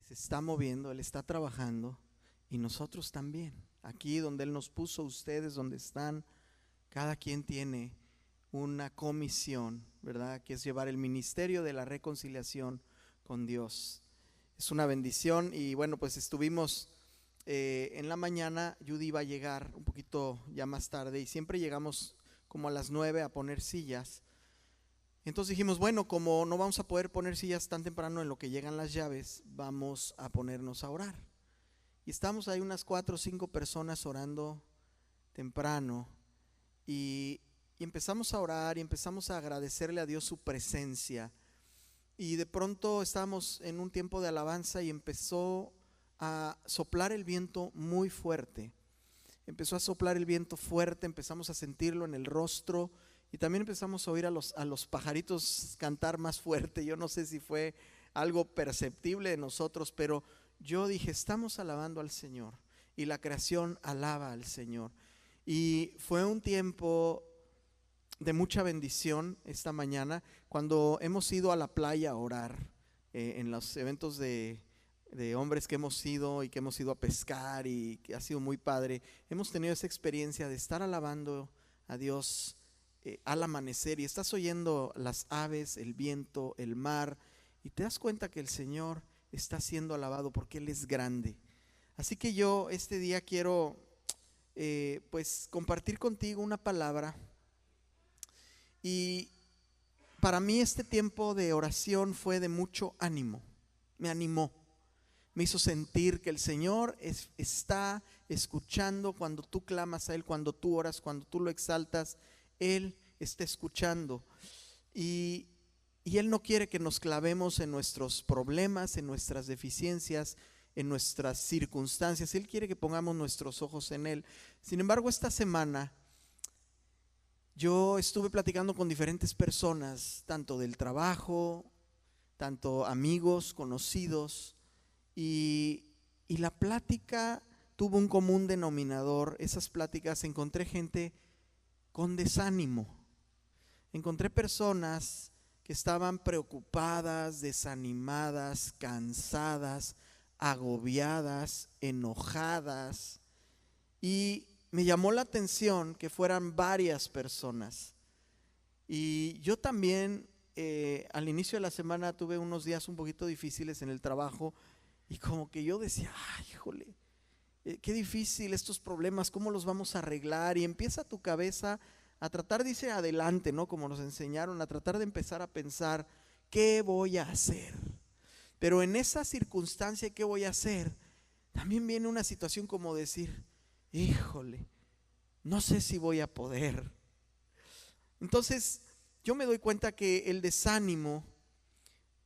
se está moviendo, Él está trabajando y nosotros también. Aquí donde Él nos puso, ustedes donde están, cada quien tiene una comisión, ¿verdad? Que es llevar el ministerio de la reconciliación con Dios. Es una bendición y bueno, pues estuvimos en la mañana. Judy iba a llegar un poquito ya más tarde y siempre llegamos como a las 9 a poner sillas. Entonces dijimos, bueno, como no vamos a poder poner sillas tan temprano en lo que llegan las llaves, vamos a ponernos a orar. Y estamos ahí unas 4 o 5 personas orando temprano y empezamos a orar y empezamos a agradecerle a Dios su presencia. Y de pronto estábamos en un tiempo de alabanza y empezó a soplar el viento muy fuerte. Empezó a soplar el viento fuerte, empezamos a sentirlo en el rostro y también empezamos a oír a los pajaritos cantar más fuerte. Yo no sé si fue algo perceptible de nosotros, pero yo dije, estamos alabando al Señor y la creación alaba al Señor. Y fue un tiempo de mucha bendición esta mañana cuando hemos ido a la playa a orar, en los eventos de hombres que hemos ido y que hemos ido a pescar y que ha sido muy padre. Hemos tenido esa experiencia de estar alabando a Dios al amanecer y estás oyendo las aves, el viento, el mar y te das cuenta que el Señor está siendo alabado porque Él es grande. Así que yo este día quiero pues compartir contigo una palabra. Y para mí este tiempo de oración fue de mucho ánimo, me animó, me hizo sentir que el Señor está escuchando cuando tú clamas a Él, cuando tú oras, cuando tú lo exaltas, Él está escuchando. Y Él no quiere que nos clavemos en nuestros problemas, en nuestras deficiencias, en nuestras circunstancias. Él quiere que pongamos nuestros ojos en Él. Sin embargo, esta semana yo estuve platicando con diferentes personas, tanto del trabajo, tanto amigos, conocidos, y la plática tuvo un común denominador. Esas pláticas encontré gente con desánimo, encontré personas que estaban preocupadas, desanimadas, cansadas, agobiadas, enojadas, y me llamó la atención que fueran varias personas. Y yo también al inicio de la semana tuve unos días un poquito difíciles en el trabajo y como que yo decía, ay, híjole, qué difícil estos problemas, ¿cómo los vamos a arreglar? Y empieza tu cabeza a tratar de irse adelante, ¿no? Como nos enseñaron, a tratar de empezar a pensar, ¿qué voy a hacer? Pero en esa circunstancia, ¿qué voy a hacer? También viene una situación como decir, híjole, no sé si voy a poder. Entonces yo me doy cuenta que el desánimo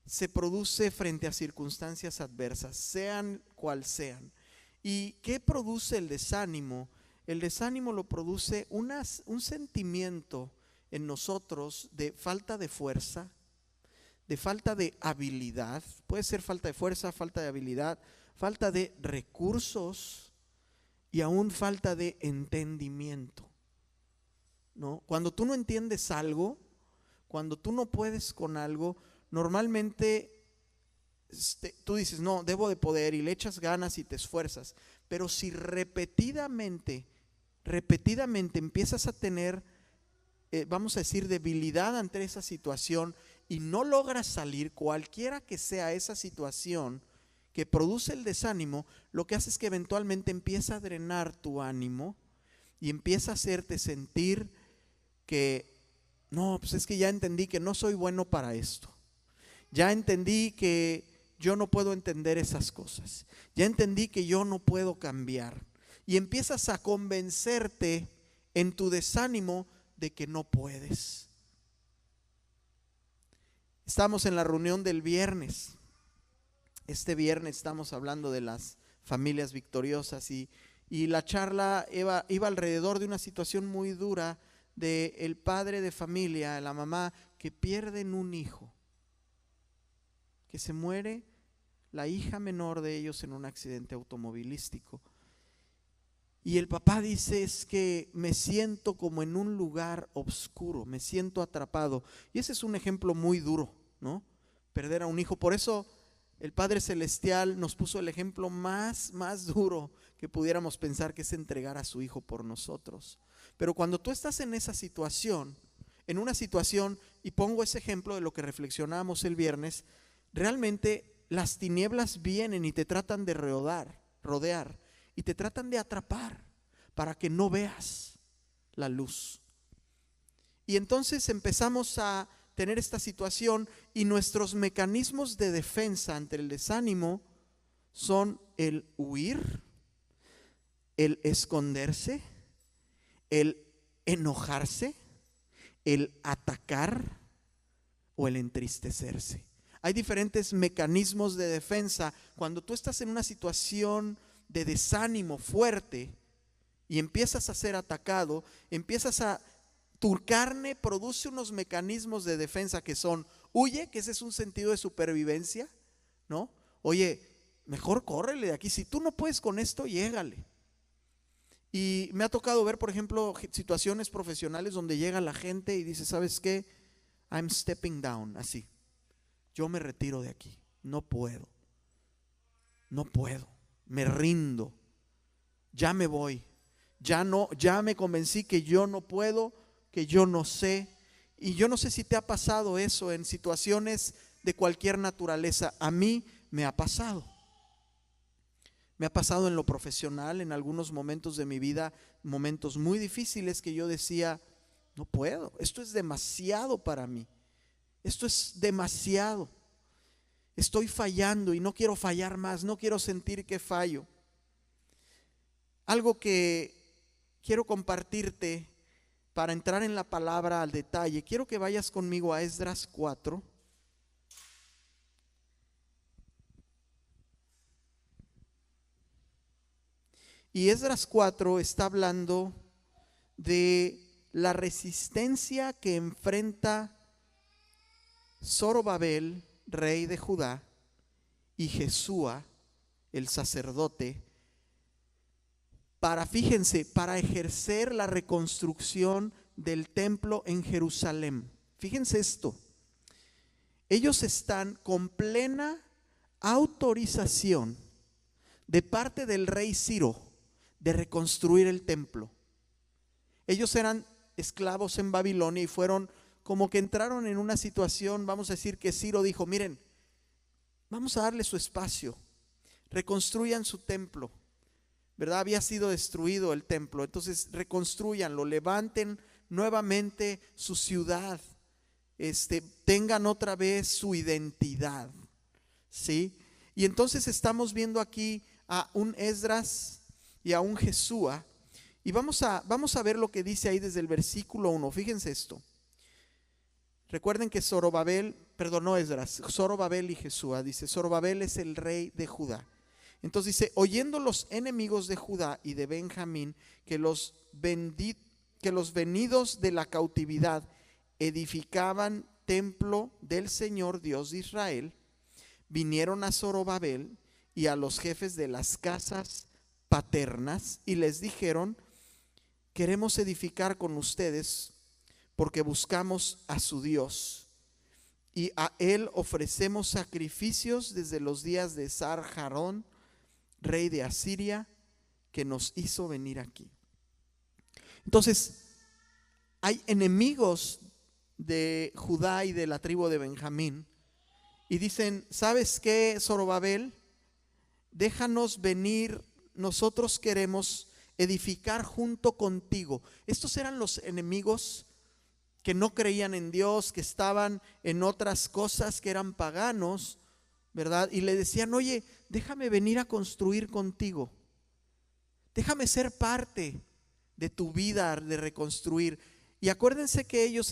se produce frente a circunstancias adversas, sean cual sean. ¿Y qué produce el desánimo? El desánimo lo produce un sentimiento en nosotros de falta de fuerza, de falta de habilidad. Puede ser falta de fuerza, falta de habilidad, falta de recursos y aún falta de entendimiento, ¿no? Cuando tú no entiendes algo, cuando tú no puedes con algo, normalmente tú dices, no, debo de poder, y le echas ganas y te esfuerzas. Pero si repetidamente empiezas a tener, vamos a decir, debilidad ante esa situación y no logras salir, cualquiera que sea esa situación que produce el desánimo, lo que hace es que eventualmente empieza a drenar tu ánimo y empieza a hacerte sentir que no, pues es que ya entendí que no soy bueno para esto. Ya entendí que yo no puedo entender esas cosas. Ya entendí que yo no puedo cambiar. Y empiezas a convencerte en tu desánimo de que no puedes. Estamos en la reunión del viernes. Este viernes estamos hablando de las familias victoriosas y la charla iba alrededor de una situación muy dura de el padre de familia, la mamá, que pierden un hijo, que se muere la hija menor de ellos en un accidente automovilístico. Y el papá dice, es que me siento como en un lugar oscuro, me siento atrapado. Y ese es un ejemplo muy duro, ¿no? Perder a un hijo. Por eso el Padre Celestial nos puso el ejemplo más duro que pudiéramos pensar, que es entregar a su Hijo por nosotros. Pero cuando tú estás en esa situación, en una situación, y pongo ese ejemplo de lo que reflexionamos el viernes, realmente las tinieblas vienen y te tratan de rodear y te tratan de atrapar para que no veas la luz. Y entonces empezamos a tener esta situación y nuestros mecanismos de defensa ante el desánimo son el huir, el esconderse, el enojarse, el atacar o el entristecerse. Hay diferentes mecanismos de defensa. Cuando tú estás en una situación de desánimo fuerte y empiezas a ser atacado, tu carne produce unos mecanismos de defensa que son: huye, que ese es un sentido de supervivencia, ¿no? Oye, mejor córrele de aquí. Si tú no puedes con esto, llégale. Y me ha tocado ver, por ejemplo, situaciones profesionales donde llega la gente y dice: ¿sabes qué? I'm stepping down, así. Yo me retiro de aquí. No puedo, me rindo, ya me voy. Ya me convencí que yo no puedo, que yo no sé. Y yo no sé si te ha pasado eso en situaciones de cualquier naturaleza. A mí me ha pasado. Me ha pasado en lo profesional, en algunos momentos de mi vida, momentos muy difíciles que yo decía: no puedo, esto es demasiado para mí. Esto es demasiado. Estoy fallando y no quiero fallar más, no quiero sentir que fallo. Algo que quiero compartirte para entrar en la palabra al detalle. Quiero que vayas conmigo a Esdras 4. Y Esdras 4 está hablando de la resistencia que enfrenta Zorobabel, rey de Judá, y Jesúa, el sacerdote, para ejercer la reconstrucción del templo en Jerusalén. Fíjense esto: ellos están con plena autorización de parte del rey Ciro de reconstruir el templo. Ellos eran esclavos en Babilonia y fueron como que entraron en una situación, vamos a decir que Ciro dijo: miren, vamos a darle su espacio, reconstruyan su templo, ¿verdad? Había sido destruido el templo, entonces reconstruyanlo, levanten nuevamente su ciudad, tengan otra vez su identidad, ¿sí? Y entonces estamos viendo aquí a un Esdras y a un Jesúa, y vamos a ver lo que dice ahí desde el versículo 1. Fíjense esto. Recuerden que Zorobabel y Jesúa, dice: Zorobabel es el rey de Judá. Entonces dice: oyendo los enemigos de Judá y de Benjamín que los venidos de la cautividad edificaban templo del Señor Dios de Israel, vinieron a Zorobabel y a los jefes de las casas paternas y les dijeron: queremos edificar con ustedes porque buscamos a su Dios y a él ofrecemos sacrificios desde los días de Sar-Jarón, rey de Asiria, que nos hizo venir aquí. Entonces, hay enemigos de Judá y de la tribu de Benjamín y dicen: ¿sabes qué, Zorobabel? Déjanos venir, nosotros queremos edificar junto contigo. Estos eran los enemigos que no creían en Dios, que estaban en otras cosas, que eran paganos, ¿verdad? Y le decían: oye, déjame venir a construir contigo, déjame ser parte de tu vida de reconstruir. Y acuérdense que ellos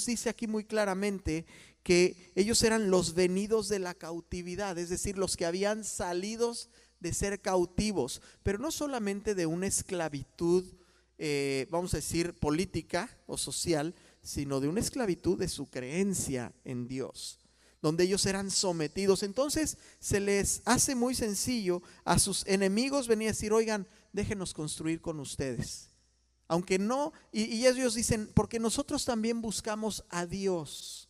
dice aquí muy claramente que ellos eran los venidos de la cautividad, es decir, los que habían salido de ser cautivos, pero no solamente de una esclavitud, vamos a decir, política o social, sino de una esclavitud de su creencia en Dios, donde ellos eran sometidos. Entonces se les hace muy sencillo a sus enemigos venir a decir: oigan, déjenos construir con ustedes. Aunque no, y ellos dicen: porque nosotros también buscamos a Dios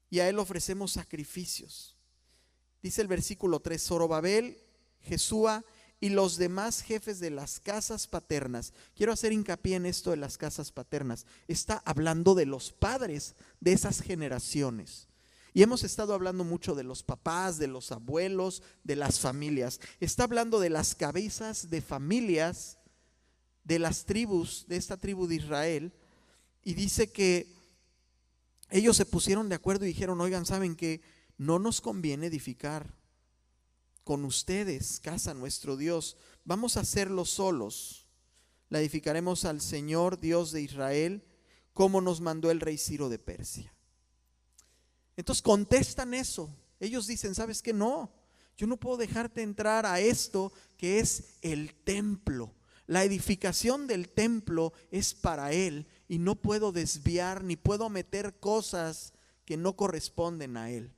y a Él ofrecemos sacrificios. Dice el versículo 3, Zorobabel, Jesúa y los demás jefes de las casas paternas. Quiero hacer hincapié en esto de las casas paternas. Está hablando de los padres de esas generaciones. Y hemos estado hablando mucho de los papás, de los abuelos, de las familias. Está hablando de las cabezas de familias de las tribus, de esta tribu de Israel. Y dice que ellos se pusieron de acuerdo y dijeron, oigan, ¿saben qué? No nos conviene edificar con ustedes casa nuestro Dios. Vamos a hacerlo solos. La edificaremos al Señor Dios de Israel, como nos mandó el rey Ciro de Persia. Entonces contestan eso. Ellos dicen, ¿sabes qué? No, yo no puedo dejarte entrar a esto que es el templo. La edificación del templo es para Él y no puedo desviar ni puedo meter cosas que no corresponden a Él.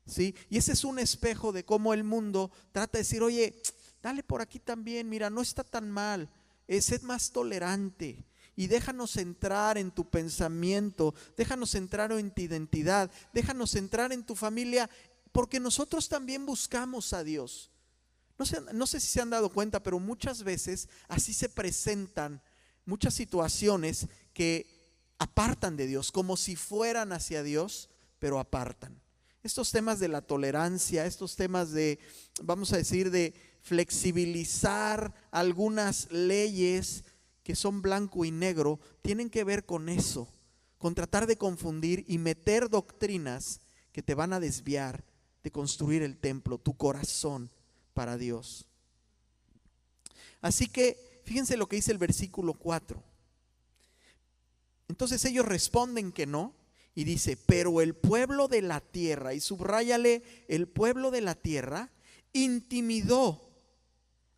¿Sí? Y ese es un espejo de cómo el mundo trata de decir, oye, dale por aquí también, mira, no está tan mal, sed más tolerante. Y déjanos entrar en tu pensamiento, déjanos entrar en tu identidad, déjanos entrar en tu familia, porque nosotros también buscamos a Dios. No sé si se han dado cuenta, pero muchas veces así se presentan muchas situaciones que apartan de Dios, como si fueran hacia Dios, pero apartan. Estos temas de la tolerancia, estos temas de, vamos a decir, de flexibilizar algunas leyes que son blanco y negro, tienen que ver con eso, con tratar de confundir y meter doctrinas que te van a desviar de construir el templo, tu corazón para Dios. Así que fíjense lo que dice el versículo 4. Entonces ellos responden que no y dice, pero el pueblo de la tierra, y subráyale, el pueblo de la tierra intimidó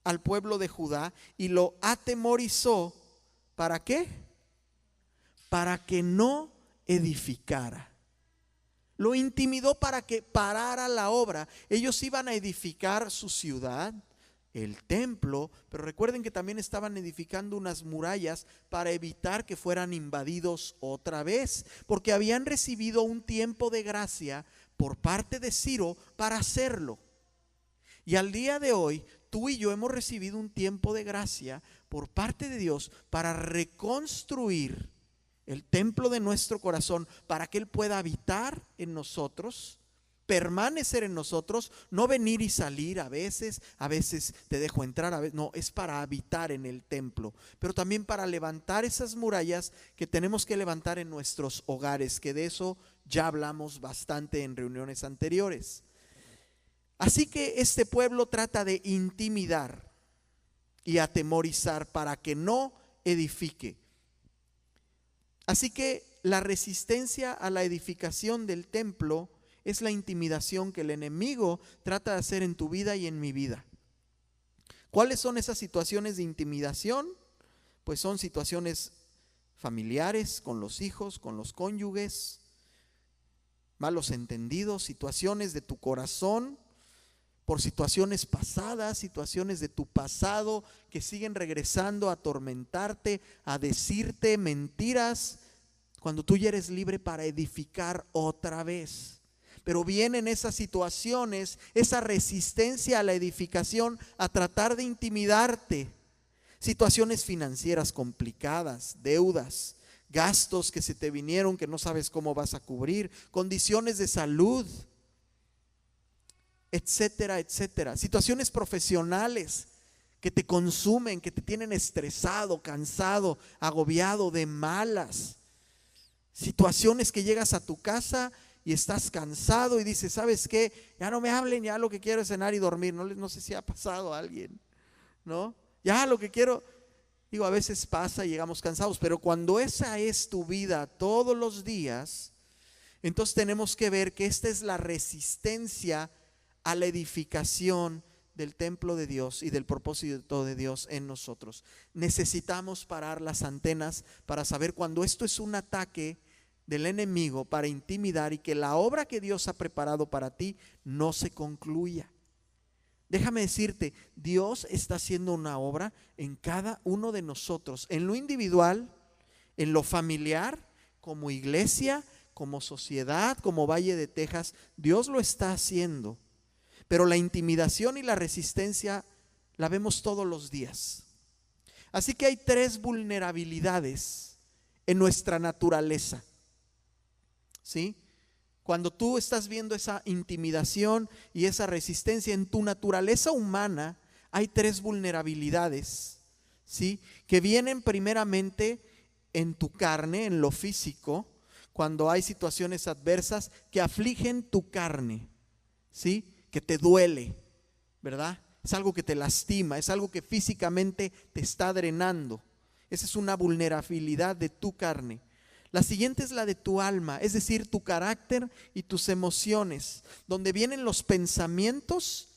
al pueblo de Judá y lo atemorizó. ¿Para qué? Para que no edificara. Lo intimidó para que parara la obra. Ellos iban a edificar su ciudad, el templo, pero recuerden que también estaban edificando unas murallas para evitar que fueran invadidos otra vez, porque habían recibido un tiempo de gracia por parte de Ciro para hacerlo. Y al día de hoy, tú y yo hemos recibido un tiempo de gracia por parte de Dios para reconstruir el templo de nuestro corazón, para que Él pueda habitar en nosotros, permanecer en nosotros, no venir y salir a veces te dejo entrar, a veces, no, es para habitar en el templo, pero también para levantar esas murallas que tenemos que levantar en nuestros hogares, que de eso ya hablamos bastante en reuniones anteriores. Así que este pueblo trata de intimidar y atemorizar para que no edifique. Así que la resistencia a la edificación del templo es la intimidación que el enemigo trata de hacer en tu vida y en mi vida. ¿Cuáles son esas situaciones de intimidación? Pues son situaciones familiares, con los hijos, con los cónyuges, malos entendidos, situaciones de tu corazón, por situaciones pasadas, situaciones de tu pasado que siguen regresando a atormentarte, a decirte mentiras, cuando tú ya eres libre para edificar otra vez. Pero vienen esas situaciones, esa resistencia a la edificación, a tratar de intimidarte. Situaciones financieras complicadas, deudas, gastos que se te vinieron que no sabes cómo vas a cubrir, condiciones de salud, etcétera, etcétera. Situaciones profesionales que te consumen, que te tienen estresado, cansado, agobiado, de malas. Situaciones que llegas a tu casa y estás cansado y dices, ¿sabes qué? Ya no me hablen, ya lo que quiero es cenar y dormir. No sé si ha pasado a alguien, ¿no? Ya lo que quiero, digo, a veces pasa y llegamos cansados, pero cuando esa es tu vida todos los días, entonces tenemos que ver que esta es la resistencia a la edificación del templo de Dios y del propósito de Dios en nosotros. Necesitamos parar las antenas para saber cuando esto es un ataque del enemigo para intimidar y que la obra que Dios ha preparado para ti no se concluya. Déjame decirte, Dios está haciendo una obra en cada uno de nosotros, en lo individual, en lo familiar, como iglesia, como sociedad, como Valle de Texas. Dios lo está haciendo. pero la intimidación y la resistencia la vemos todos los días. Así que hay 3 vulnerabilidades en nuestra naturaleza, ¿sí? Cuando tú estás viendo esa intimidación y esa resistencia en tu naturaleza humana, hay 3 vulnerabilidades, ¿sí? Que vienen primeramente en tu carne, en lo físico, cuando hay situaciones adversas que afligen tu carne, ¿sí? Que te duele, ¿verdad? Es algo que te lastima, es algo que físicamente te está drenando. Esa es una vulnerabilidad de tu carne. La siguiente es la de tu alma, es decir, tu carácter y tus emociones, donde vienen los pensamientos.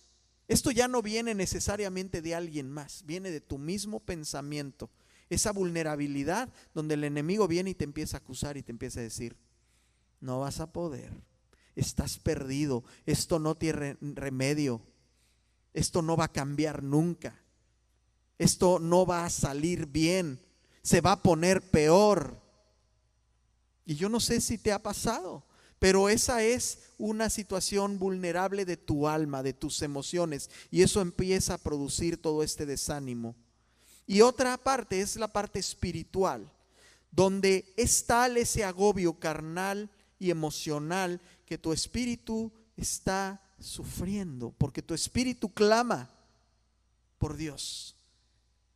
Esto ya no viene necesariamente de alguien más, viene de tu mismo pensamiento. Esa vulnerabilidad donde el enemigo viene y te empieza a acusar y te empieza a decir: no vas a poder, estás perdido, esto no tiene remedio, esto no va a cambiar nunca, esto no va a salir bien, se va a poner peor. Y yo no sé si te ha pasado, pero esa es una situación vulnerable de tu alma, de tus emociones, y eso empieza a producir todo este desánimo. Y otra parte es la parte espiritual, donde es tal ese agobio carnal y emocional que tu espíritu está sufriendo, porque tu espíritu clama por Dios.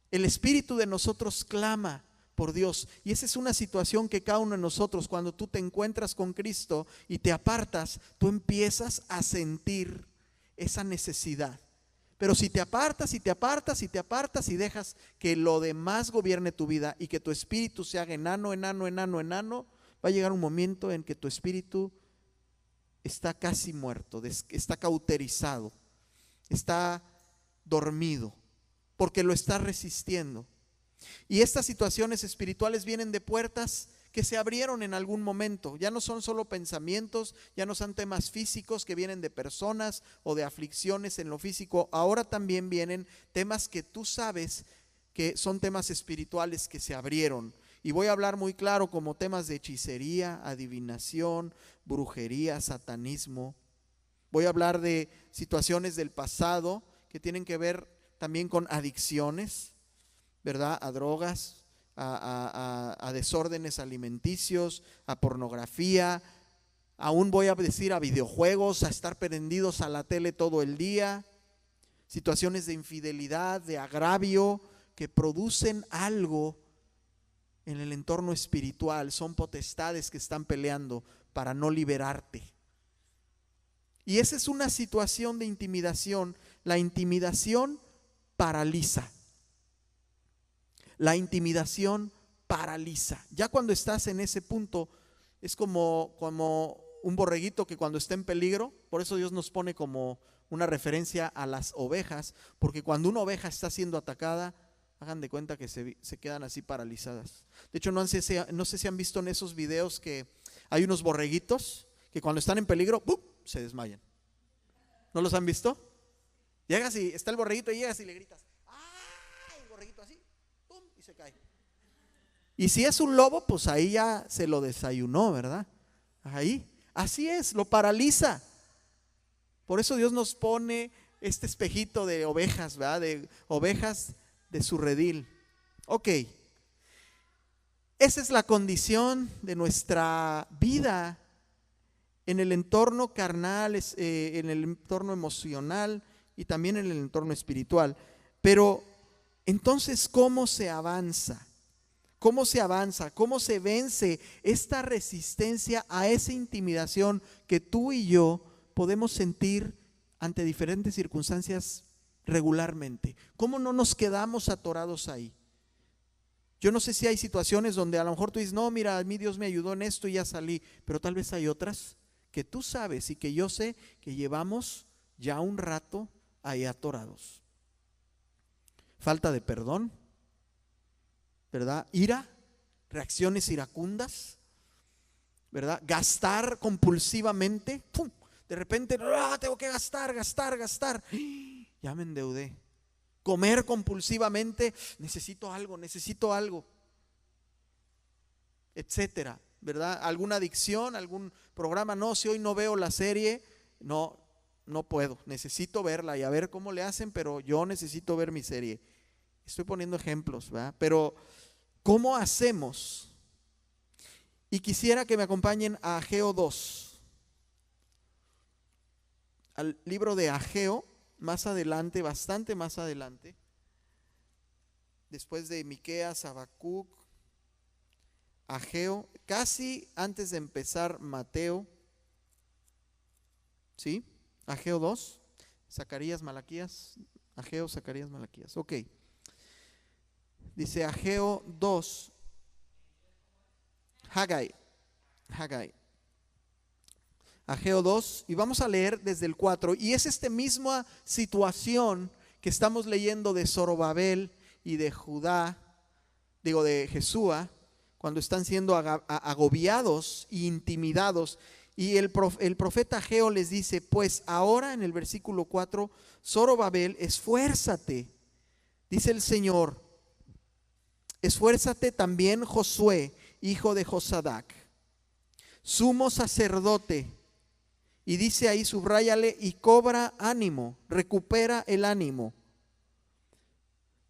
El espíritu de nosotros clama por Dios, y esa es una situación que cada uno de nosotros, cuando tú te encuentras con Cristo y te apartas, tú empiezas a sentir esa necesidad. Pero si te apartas y te apartas y te apartas y dejas que lo demás gobierne tu vida y que tu espíritu se haga enano, va a llegar un momento en que tu espíritu está casi muerto, está cauterizado, está dormido, porque lo está resistiendo. Y estas situaciones espirituales vienen de puertas que se abrieron en algún momento. Ya no son solo pensamientos, ya no son temas físicos que vienen de personas o de aflicciones en lo físico. Ahora también vienen temas que tú sabes que son temas espirituales que se abrieron. Y voy a hablar muy claro como temas de hechicería, adivinación, brujería, satanismo. Voy a hablar de situaciones del pasado que tienen que ver también con adicciones, ¿verdad? A drogas, a desórdenes alimenticios, a pornografía, aún voy a decir a videojuegos, a estar prendidos a la tele todo el día, situaciones de infidelidad, de agravio, que producen algo en el entorno espiritual. Son potestades que están peleando para no liberarte. Y esa es una situación de intimidación. La intimidación paraliza. La intimidación paraliza. Ya cuando estás en ese punto, es como un borreguito que cuando está en peligro, por eso Dios nos pone como una referencia a las ovejas, porque cuando una oveja está siendo atacada, hagan de cuenta que se quedan así paralizadas. De hecho, no sé si han visto en esos videos que hay unos borreguitos que cuando están en peligro, ¡pum!, se desmayan. ¿No los han visto? Llegas y está el borreguito y llegas y le gritas: ¡ay! El borreguito así, ¡pum!, y se cae. Y si es un lobo, pues ahí ya se lo desayunó, ¿verdad? Ahí, así es, lo paraliza. Por eso Dios nos pone este espejito de ovejas, ¿verdad? De ovejas de su redil. Ok, esa es la condición de nuestra vida en el entorno carnal, en el entorno emocional y también en el entorno espiritual. Pero entonces, ¿cómo se avanza? ¿Cómo se avanza? ¿Cómo se vence esta resistencia a esa intimidación que tú y yo podemos sentir ante diferentes circunstancias regularmente? ¿Cómo no nos quedamos atorados ahí? Yo no sé si hay situaciones donde a lo mejor tú dices: no, mira, a mí Dios me ayudó en esto y ya salí. Pero tal vez hay otras que tú sabes y que yo sé que llevamos ya un rato ahí atorados. Falta de perdón, ¿verdad? Ira, reacciones iracundas, ¿verdad? Gastar compulsivamente, ¡pum!, de repente tengo que gastar, ya me endeudé. Comer compulsivamente, necesito algo, etcétera, ¿verdad? Alguna adicción, algún programa, no, si hoy no veo la serie, no, no puedo, necesito verla y a ver cómo le hacen, pero yo necesito ver mi serie. Estoy poniendo ejemplos, ¿verdad? Pero ¿cómo hacemos? Y quisiera que me acompañen a Ageo 2, al libro de Ageo, más adelante, bastante más adelante, después de Miqueas, Habacuc, Ageo, casi antes de empezar Mateo, ¿sí? Ageo 2, Zacarías, Malaquías, Ageo, Zacarías, Malaquías, ok. Dice Ageo 2, Hagai, Ageo 2, y vamos a leer desde el 4, y es esta misma situación que estamos leyendo de Zorobabel y de Judá, digo de Jesúa, cuando están siendo agobiados e intimidados. Y el profeta Ageo les dice, pues ahora en el versículo 4, Zorobabel, esfuérzate, dice el Señor, esfuérzate también Josué, hijo de Josadac, sumo sacerdote. Y dice ahí, subráyale, y cobra ánimo, recupera el ánimo.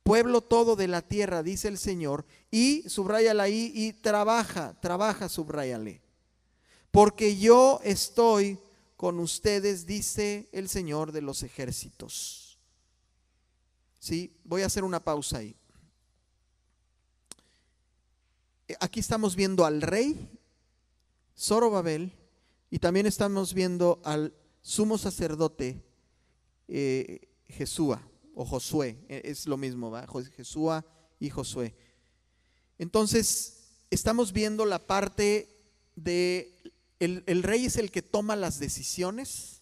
Pueblo todo de la tierra, dice el Señor, y subráyala ahí, y trabaja, subráyale. Porque yo estoy con ustedes, dice el Señor de los ejércitos. Sí, voy a hacer una pausa ahí. Aquí estamos viendo al rey Zorobabel y también estamos viendo al sumo sacerdote Jesúa o Josué, es lo mismo, ¿va? Jesúa y Josué. Entonces estamos viendo la parte de el rey es el que toma las decisiones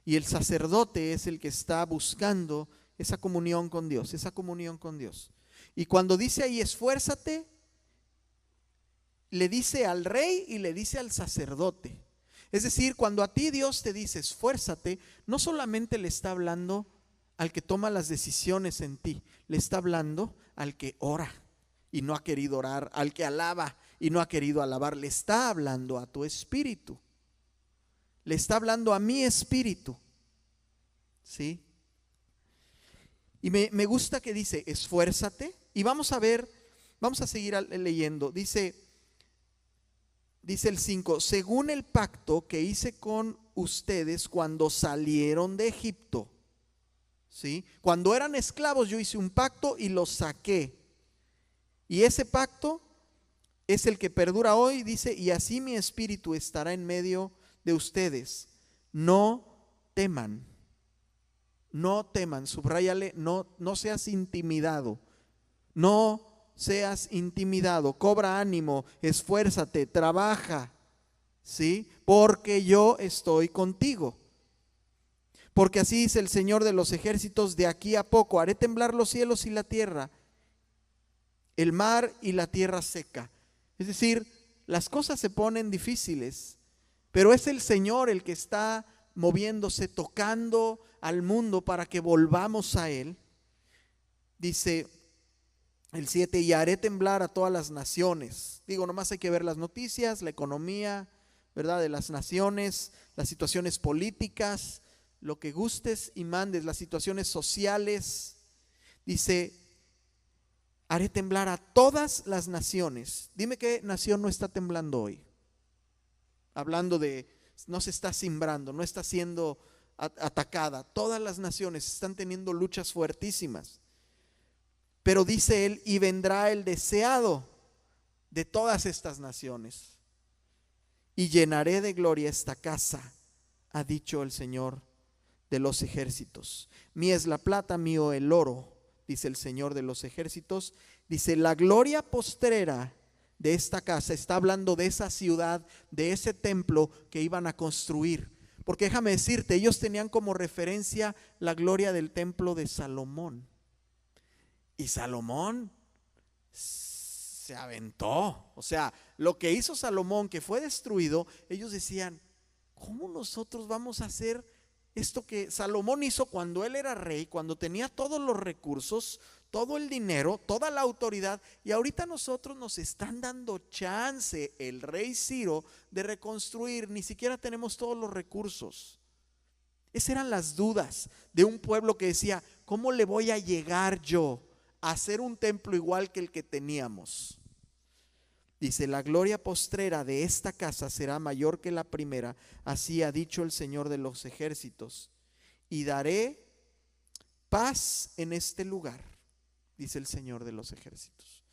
y el sacerdote es el que está buscando esa comunión con Dios, Y cuando dice ahí esfuérzate, le dice al rey y le dice al sacerdote. Es decir, cuando a ti Dios te dice esfuérzate, no solamente le está hablando al que toma las decisiones en ti, le está hablando al que ora y no ha querido orar, al que alaba y no ha querido alabar, le está hablando a tu espíritu, le está hablando a mi espíritu, ¿sí? Y me gusta que dice esfuérzate, y vamos a ver, vamos a seguir leyendo, dice el 5, según el pacto que hice con ustedes cuando salieron de Egipto, ¿sí? Cuando eran esclavos yo hice un pacto y los saqué. Y ese pacto es el que perdura hoy, dice, y así mi espíritu estará en medio de ustedes. No teman, subráyale, no seas intimidado, no seas intimidado, cobra ánimo, esfuérzate, trabaja, ¿sí? Porque yo estoy contigo. Porque así dice el Señor de los ejércitos, de aquí a poco haré temblar los cielos y la tierra, el mar y la tierra seca. Es decir, las cosas se ponen difíciles, pero es el Señor el que está moviéndose, tocando al mundo para que volvamos a Él. Dice el 7, y haré temblar a todas las naciones. Digo, nomás hay que ver las noticias, la economía, ¿verdad? De las naciones, las situaciones políticas, lo que gustes y mandes, las situaciones sociales. Dice, haré temblar a todas las naciones. Dime qué nación no está temblando hoy. Hablando de, no se está cimbrando, no está siendo atacada. Todas las naciones están teniendo luchas fuertísimas. Pero dice él, y vendrá el deseado de todas estas naciones, y llenaré de gloria esta casa, ha dicho el Señor de los ejércitos. Mía es la plata, mío el oro, dice el Señor de los ejércitos. Dice, la gloria postrera de esta casa, está hablando de esa ciudad, de ese templo que iban a construir. Porque déjame decirte, ellos tenían como referencia la gloria del templo de Salomón. Y Salomón se aventó. O sea, lo que hizo Salomón, que fue destruido, ellos decían, ¿cómo nosotros vamos a hacer esto que Salomón hizo cuando él era rey, cuando tenía todos los recursos, todo el dinero, toda la autoridad? Y ahorita nosotros nos están dando chance, el rey Ciro, de reconstruir. Ni siquiera tenemos todos los recursos. Esas eran las dudas de un pueblo que decía, ¿cómo le voy a llegar yo a hacer un templo igual que el que teníamos? Dice, la gloria postrera de esta casa será mayor que la primera, así ha dicho el Señor de los ejércitos, y daré paz en este lugar, dice el Señor de los ejércitos.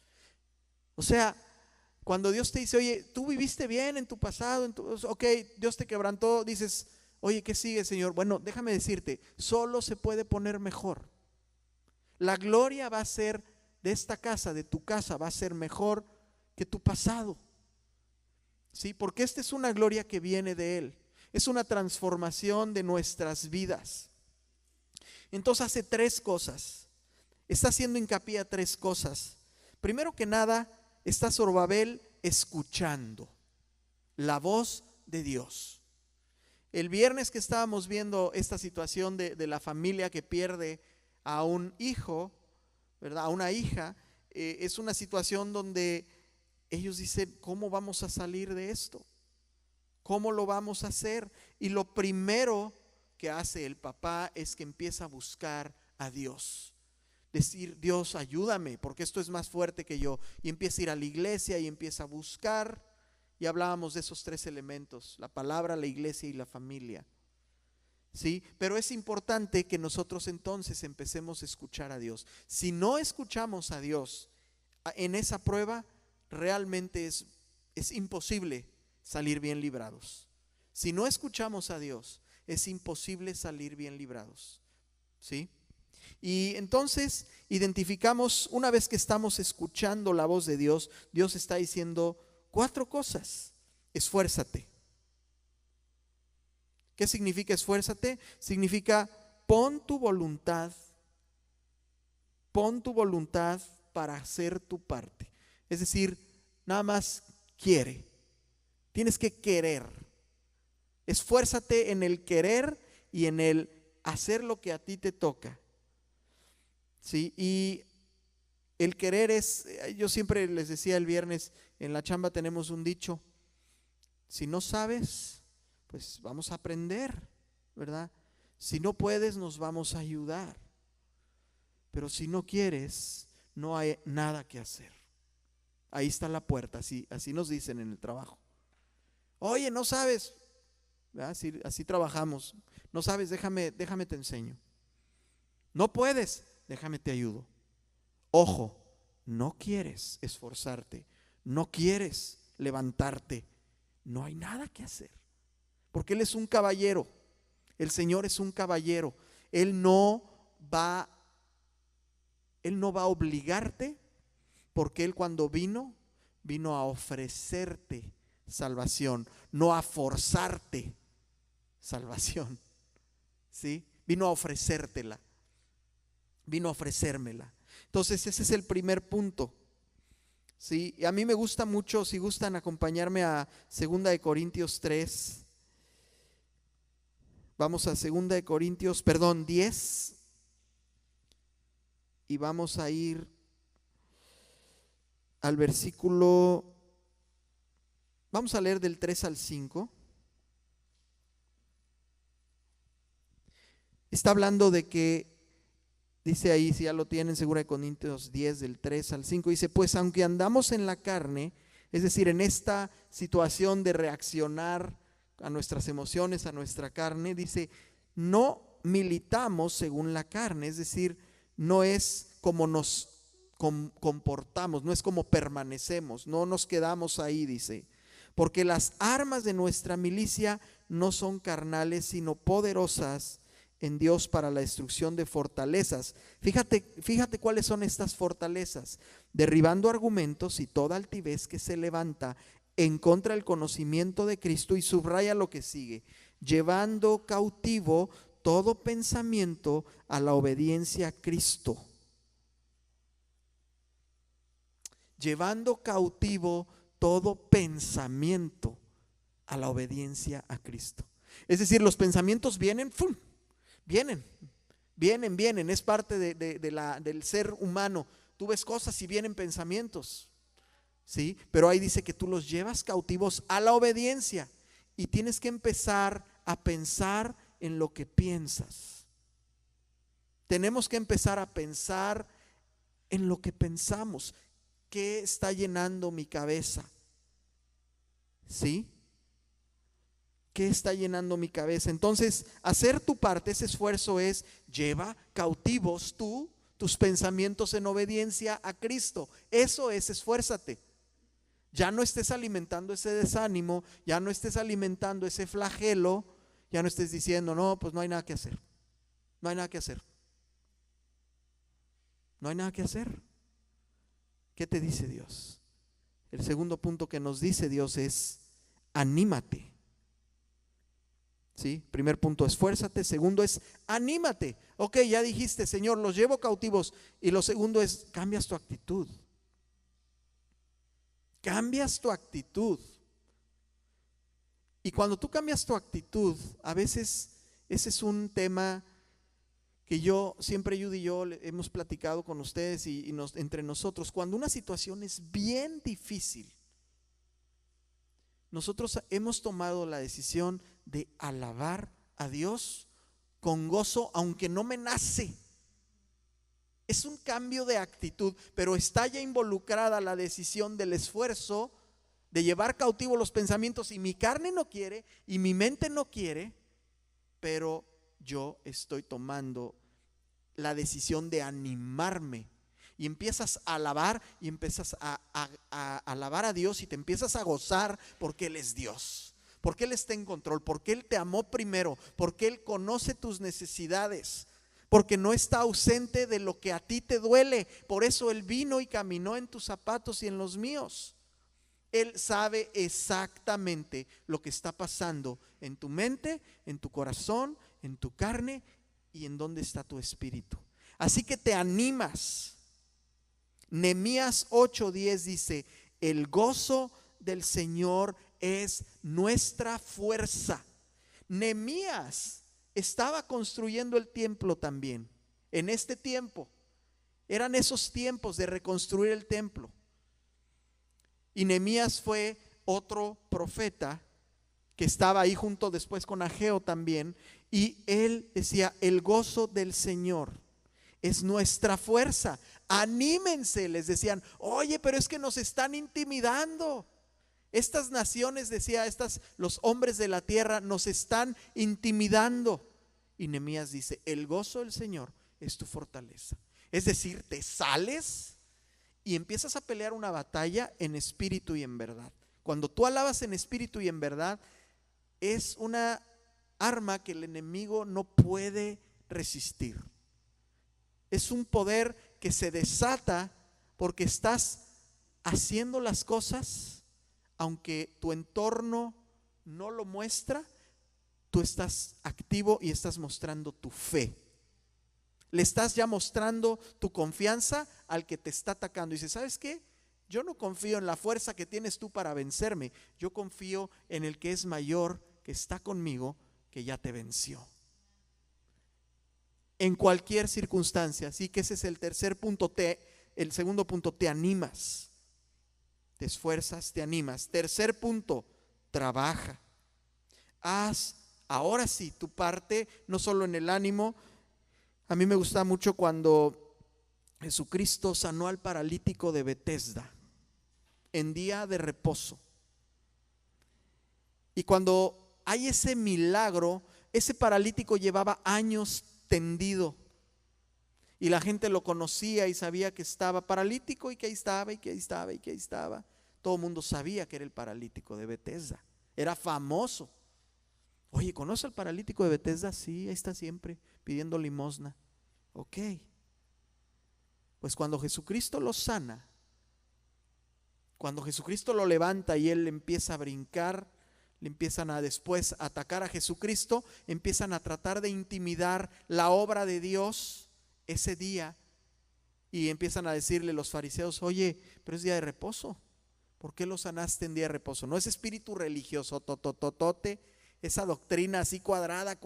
O sea, cuando Dios te dice, oye, tú viviste bien en tu pasado, ok, Dios te quebrantó, dices, oye, ¿qué sigue, Señor? Bueno, déjame decirte, solo se puede poner mejor. La gloria va a ser de esta casa, de tu casa, va a ser mejor que tu pasado. ¿Sí? Porque esta es una gloria que viene de Él. Es una transformación de nuestras vidas. Entonces hace tres cosas. Está haciendo hincapié a tres cosas. Primero que nada, está Zorobabel escuchando la voz de Dios. El viernes que estábamos viendo esta situación de la familia que pierde a un hijo, ¿verdad? A una hija, es una situación donde ellos dicen, ¿cómo vamos a salir de esto? ¿Cómo lo vamos a hacer? Y lo primero que hace el papá es que empieza a buscar a Dios. Decir, Dios, ayúdame, porque esto es más fuerte que yo. Y empieza a ir a la iglesia y empieza a buscar. Y hablábamos de esos tres elementos: la palabra, la iglesia y la familia. ¿Sí? Pero es importante que nosotros entonces empecemos a escuchar a Dios. Si no escuchamos a Dios en esa prueba, realmente es imposible salir bien librados. Si no escuchamos a Dios, es imposible salir bien librados. ¿Sí? Y entonces identificamos, una vez que estamos escuchando la voz de Dios, Dios está diciendo cuatro cosas. Esfuérzate. ¿Qué significa esfuérzate? Significa pon tu voluntad para hacer tu parte. Es decir, nada más quiere. Tienes que querer. Esfuérzate en el querer y en el hacer lo que a ti te toca. ¿Sí? Y el querer es, yo siempre les decía el viernes, en la chamba tenemos un dicho: si no sabes, pues vamos a aprender, ¿verdad? Si no puedes, nos vamos a ayudar. Pero si no quieres, no hay nada que hacer. Ahí está la puerta, así nos dicen en el trabajo. Oye, no sabes, así trabajamos. No sabes, déjame te enseño. No puedes, déjame te ayudo. Ojo, no quieres esforzarte, no quieres levantarte, no hay nada que hacer. Porque Él es un caballero, el Señor es un caballero. Él no va a obligarte, porque Él cuando vino a ofrecerte salvación, no a forzarte salvación. ¿Sí? Vino a ofrecértela, vino a ofrecérmela. Entonces ese es el primer punto. ¿Sí? Y a mí me gusta mucho, si gustan acompañarme a 2 Corintios 3. Vamos a 2 Corintios 10. Y vamos a ir al versículo, vamos a leer del 3 al 5. Está hablando de que, dice ahí, si ya lo tienen, 2 Corintios 10 del 3 al 5, dice, pues aunque andamos en la carne, es decir, en esta situación de reaccionar a nuestras emociones, a nuestra carne, dice, no militamos según la carne, es decir, no es como nos comportamos, no es como permanecemos, no nos quedamos ahí, dice, porque las armas de nuestra milicia no son carnales, sino poderosas en Dios para la destrucción de fortalezas. Fíjate cuáles son estas fortalezas: derribando argumentos y toda altivez que se levanta en contra del conocimiento de Cristo, y subraya lo que sigue, llevando cautivo todo pensamiento a la obediencia a Cristo. Llevando cautivo todo pensamiento a la obediencia a Cristo. Es decir, los pensamientos vienen, ¡fum!, vienen, es parte del ser humano. Tú ves cosas y vienen pensamientos, ¿sí? Pero ahí dice que tú los llevas cautivos a la obediencia, y tienes que empezar a pensar en lo que piensas. Tenemos que empezar a pensar en lo que pensamos. ¿Qué está llenando mi cabeza? ¿Sí? ¿Qué está llenando mi cabeza? Entonces, hacer tu parte, ese esfuerzo es: lleva cautivos tus pensamientos en obediencia a Cristo. Eso es, esfuérzate. Ya no estés alimentando ese desánimo, ya no estés alimentando ese flagelo, ya no estés diciendo, no, pues no hay nada que hacer. No hay nada que hacer. No hay nada que hacer. ¿Qué te dice Dios? El segundo punto que nos dice Dios es: anímate. ¿Sí? Primer punto, esfuérzate. Segundo es: anímate. Ok, ya dijiste, Señor, los llevo cautivos. Y lo segundo es: cambias tu actitud. Cambias tu actitud. Y cuando tú cambias tu actitud, a veces ese es un tema que siempre Judy y yo hemos platicado con ustedes y entre nosotros. Cuando una situación es bien difícil, nosotros hemos tomado la decisión de alabar a Dios con gozo, aunque no me nace. Es un cambio de actitud, pero está ya involucrada la decisión del esfuerzo de llevar cautivo los pensamientos, y mi carne no quiere y mi mente no quiere, pero yo estoy tomando la decisión de animarme. Y empiezas a alabar y empiezas a alabar a Dios y te empiezas a gozar porque Él es Dios, porque Él está en control, porque Él te amó primero, porque Él conoce tus necesidades, porque no está ausente de lo que a ti te duele. Por eso Él vino y caminó en tus zapatos y en los míos. Él sabe exactamente lo que está pasando en tu mente, en tu corazón, en tu carne y en dónde está tu espíritu. Así que te animas. Nehemías 8:10 dice: el gozo del Señor es nuestra fuerza. Nehemías estaba construyendo el templo también. En este tiempo, eran esos tiempos de reconstruir el templo. Y Nehemías fue otro profeta que estaba ahí junto después con Ageo también. Y él decía: el gozo del Señor es nuestra fuerza. Anímense, les decían. Oye, pero es que nos están intimidando. Estas naciones, decía, los hombres de la tierra nos están intimidando. Y Nehemías dice: el gozo del Señor es tu fortaleza. Es decir, te sales y empiezas a pelear una batalla en espíritu y en verdad. Cuando tú alabas en espíritu y en verdad, es una arma que el enemigo no puede resistir. Es un poder que se desata porque estás haciendo las cosas, aunque tu entorno no lo muestra, tú estás activo y estás mostrando tu fe. Le estás ya mostrando tu confianza al que te está atacando. Y dice: ¿sabes qué? Yo no confío en la fuerza que tienes tú para vencerme. Yo confío en el que es mayor, que está conmigo, que ya te venció. En cualquier circunstancia. Así que ese es el tercer punto. El segundo punto, te animas. Te esfuerzas, te animas. Tercer punto, trabaja. Haz ahora sí tu parte, no solo en el ánimo. A mí me gusta mucho cuando Jesucristo sanó al paralítico de Betesda en día de reposo. Y cuando hay ese milagro, ese paralítico llevaba años tendido y la gente lo conocía y sabía que estaba paralítico y que ahí estaba y que ahí estaba y que ahí estaba. Todo el mundo sabía que era el paralítico de Betesda, era famoso. Oye, ¿conoce al paralítico de Betesda? Sí, ahí está siempre pidiendo limosna. Ok. Pues cuando Jesucristo lo sana, cuando Jesucristo lo levanta y él empieza a brincar, le empiezan a después atacar a Jesucristo, empiezan a tratar de intimidar la obra de Dios ese día y empiezan a decirle los fariseos: oye, pero es día de reposo, ¿por qué lo sanaste en día de reposo? No es espíritu religioso, totototote, esa doctrina así cuadrada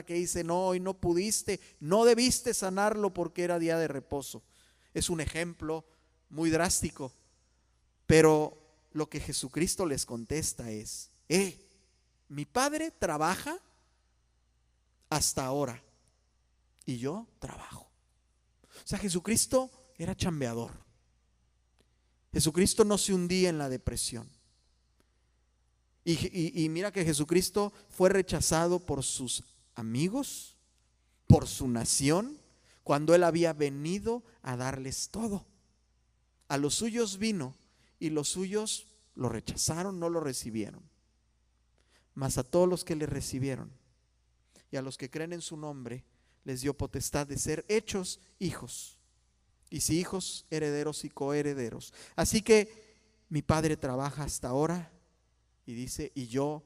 que dice: no, hoy no pudiste, no debiste sanarlo porque era día de reposo. Es un ejemplo muy drástico, pero lo que Jesucristo les contesta es: mi Padre trabaja hasta ahora y yo trabajo. O sea, Jesucristo era chambeador. Jesucristo no se hundía en la depresión. Y mira que Jesucristo fue rechazado por sus amigos, por su nación, cuando Él había venido a darles todo. A los suyos vino y los suyos lo rechazaron, no lo recibieron. Mas a todos los que le recibieron y a los que creen en su nombre, les dio potestad de ser hechos hijos. Y si hijos, herederos y coherederos. Así que mi Padre trabaja hasta ahora y dice, y yo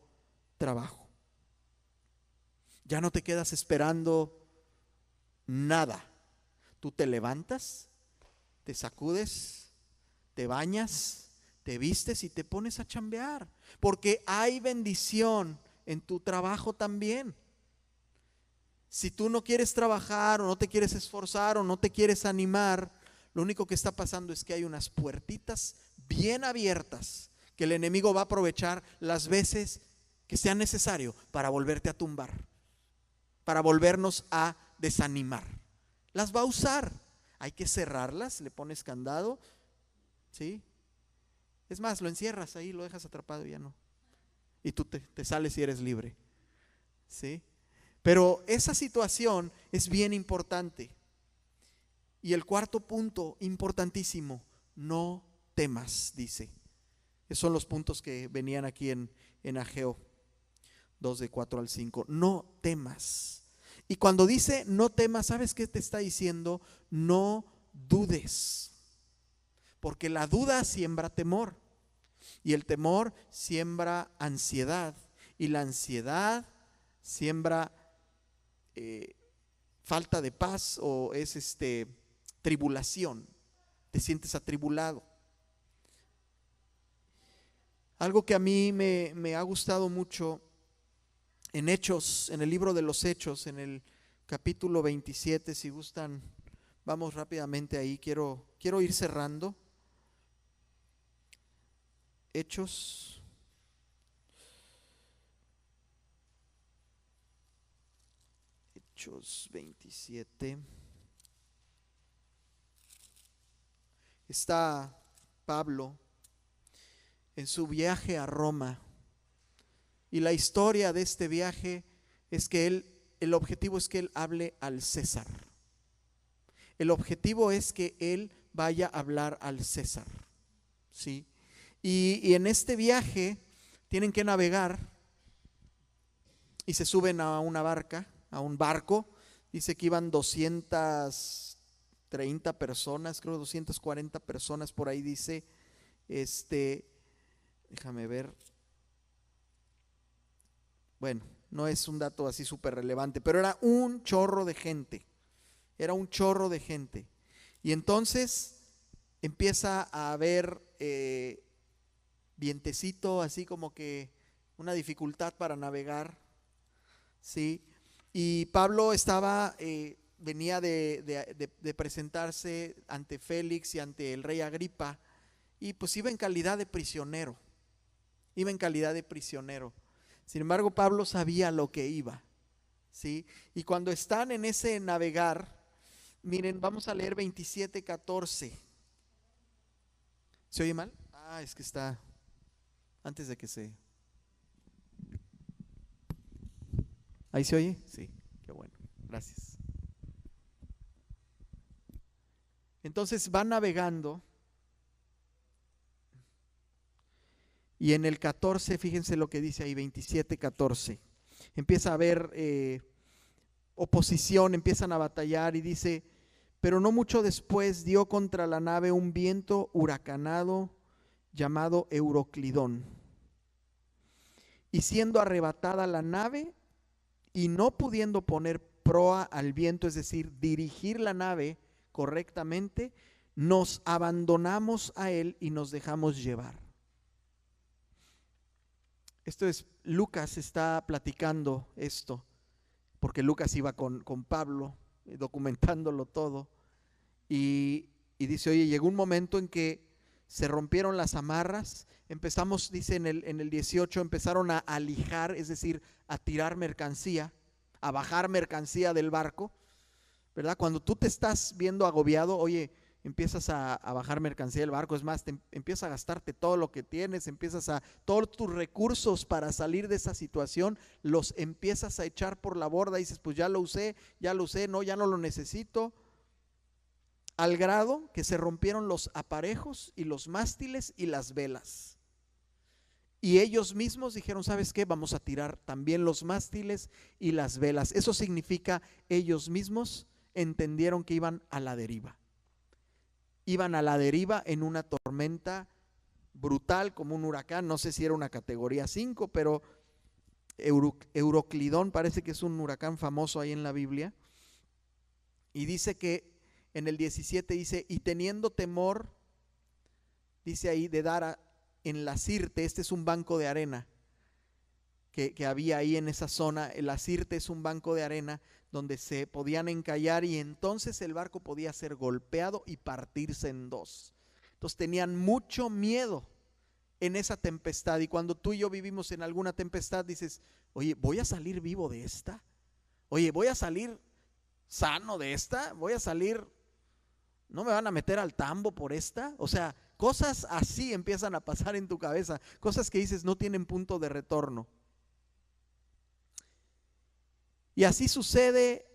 trabajo. Ya no te quedas esperando nada. Tú te levantas, te sacudes, te bañas, te vistes y te pones a chambear. Porque hay bendición en tu trabajo también. Si tú no quieres trabajar o no te quieres esforzar o no te quieres animar, lo único que está pasando es que hay unas puertitas bien abiertas que el enemigo va a aprovechar las veces que sea necesario para volverte a tumbar, para volvernos a desanimar. Las va a usar. Hay que cerrarlas, le pones candado, ¿sí? Es más, lo encierras ahí, lo dejas atrapado y ya no. Y tú te sales y eres libre, ¿sí? Pero esa situación es bien importante. Y el cuarto punto, importantísimo, no temas, dice. Esos son los puntos que venían aquí en Ageo 2 de 4 al 5. No temas. Y cuando dice no temas, ¿sabes qué te está diciendo? No dudes. Porque la duda siembra temor. Y el temor siembra ansiedad. Y la ansiedad siembra falta de paz o es tribulación. Te sientes atribulado. Algo que a mí me ha gustado mucho en Hechos, en el libro de los Hechos, en el capítulo 27, si gustan, vamos rápidamente ahí, quiero ir cerrando. Hechos 27. Está Pablo en su viaje a Roma. Y la historia de este viaje es que el objetivo es que él hable al César. El objetivo es que él vaya a hablar al César, ¿sí? Y en este viaje tienen que navegar y se suben a una barca, a un barco. Dice que iban 230 personas, creo 240 personas por ahí dice. Déjame ver. Bueno, no es un dato así súper relevante, pero era un chorro de gente. Era un chorro de gente. Y entonces empieza a haber vientecito, así como que una dificultad para navegar, ¿sí? Y Pablo venía de presentarse ante Félix y ante el rey Agripa, y pues iba en calidad de prisionero. Sin embargo, Pablo sabía lo que iba, ¿sí? Y cuando están en ese navegar, miren, vamos a leer 27:14. ¿Se oye mal? Es que está antes de que se... ¿Ahí se oye? Sí, qué bueno, gracias. Entonces van navegando. Y en el 14, fíjense lo que dice ahí, 27:14. Empieza a haber oposición, empiezan a batallar y dice: pero no mucho después dio contra la nave un viento huracanado llamado Euroclidón. Y siendo arrebatada la nave y no pudiendo poner proa al viento, es decir, dirigir la nave correctamente, nos abandonamos a él y nos dejamos llevar. Esto es, Lucas está platicando esto, porque Lucas iba con Pablo, documentándolo todo, y dice, oye, llegó un momento en que se rompieron las amarras, dice en el 18, empezaron a lijar, es decir, a tirar mercancía, a bajar mercancía del barco, ¿verdad? Cuando tú te estás viendo agobiado, oye, empiezas a bajar mercancía del barco, es más, empiezas a gastarte todo lo que tienes, todos tus recursos para salir de esa situación, los empiezas a echar por la borda y dices, pues ya lo usé, no, ya no lo necesito, al grado que se rompieron los aparejos y los mástiles y las velas. Y ellos mismos dijeron, ¿sabes qué? Vamos a tirar también los mástiles y las velas. Eso significa, ellos mismos entendieron que iban a la deriva. Iban a la deriva en una tormenta brutal como un huracán. No sé si era una categoría 5, pero Euroclidón parece que es un huracán famoso ahí en la Biblia. Y dice que en el 17 dice, y teniendo temor, dice ahí, de dar en la Sirte, este es un banco de arena que había ahí en esa zona. La Sirte es un banco de arena donde se podían encallar y entonces el barco podía ser golpeado y partirse en dos. Entonces tenían mucho miedo en esa tempestad, y cuando tú y yo vivimos en alguna tempestad dices, oye, ¿voy a salir vivo de esta? Oye, ¿voy a salir sano de esta? ¿Voy a salir, no me van a meter al tambo por esta? O sea, cosas así empiezan a pasar en tu cabeza, cosas que dices no tienen punto de retorno. Y así sucede,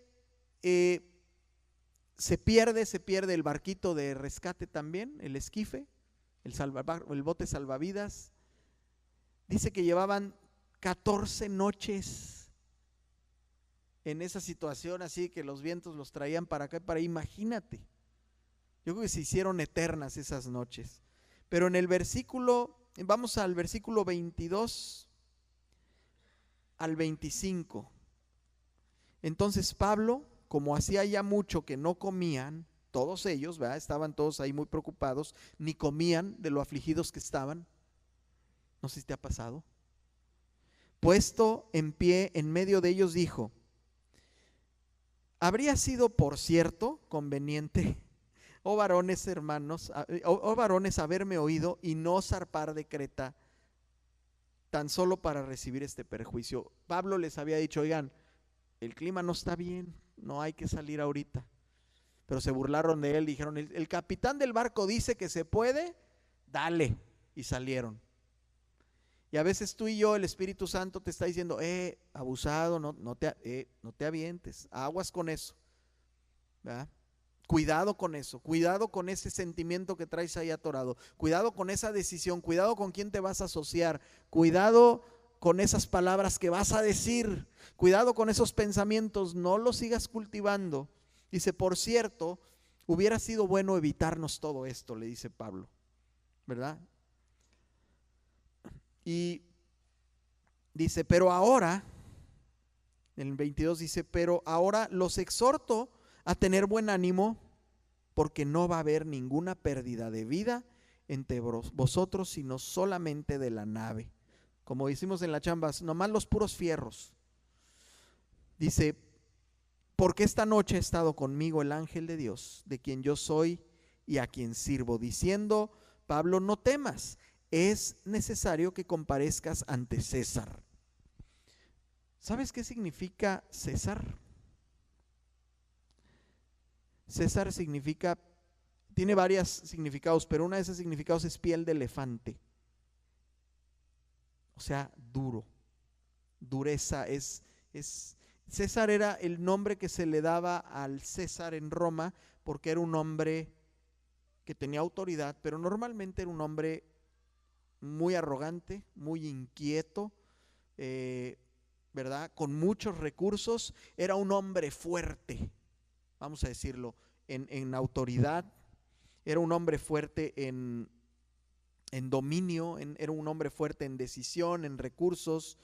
se pierde el barquito de rescate también, el esquife, el bote salvavidas. Dice que llevaban 14 noches en esa situación, así que los vientos los traían para acá, imagínate. Yo creo que se hicieron eternas esas noches. Pero en el versículo, vamos al versículo 22 al 25. Entonces Pablo, como hacía ya mucho que no comían, todos ellos, ¿verdad? Estaban todos ahí muy preocupados, ni comían de lo afligidos que estaban. No sé si te ha pasado. Puesto en pie en medio de ellos dijo, habría sido por cierto conveniente, oh varones hermanos, oh varones, haberme oído y no zarpar de Creta tan solo para recibir este perjuicio. Pablo les había dicho, oigan, el clima no está bien, no hay que salir ahorita. Pero se burlaron de él, dijeron, el capitán del barco dice que se puede, dale. Y salieron. Y a veces tú y yo, el Espíritu Santo te está diciendo, abusado, no te avientes, aguas con eso, ¿verdad? Cuidado con eso, cuidado con ese sentimiento que traes ahí atorado, cuidado con esa decisión, cuidado con quién te vas a asociar, cuidado con esas palabras que vas a decir, cuidado con esos pensamientos, no los sigas cultivando. Dice, por cierto, hubiera sido bueno evitarnos todo esto, le dice Pablo, ¿verdad? Y dice, pero ahora, en el 22 dice, pero ahora los exhorto a tener buen ánimo, porque no va a haber ninguna pérdida de vida entre vosotros, sino solamente de la nave. Como decimos en la chamba, nomás los puros fierros. Dice, porque esta noche ha estado conmigo el ángel de Dios, de quien yo soy y a quien sirvo, diciendo, Pablo, no temas, es necesario que comparezcas ante César. ¿Sabes qué significa César? César significa, tiene varios significados, pero uno de esos significados es piel de elefante. O sea, duro, dureza, César era el nombre que se le daba al César en Roma, porque era un hombre que tenía autoridad, pero normalmente era un hombre muy arrogante, muy inquieto, ¿verdad? Con muchos recursos, era un hombre fuerte, vamos a decirlo, en autoridad, era un hombre fuerte en dominio, era un hombre fuerte en decisión, en recursos,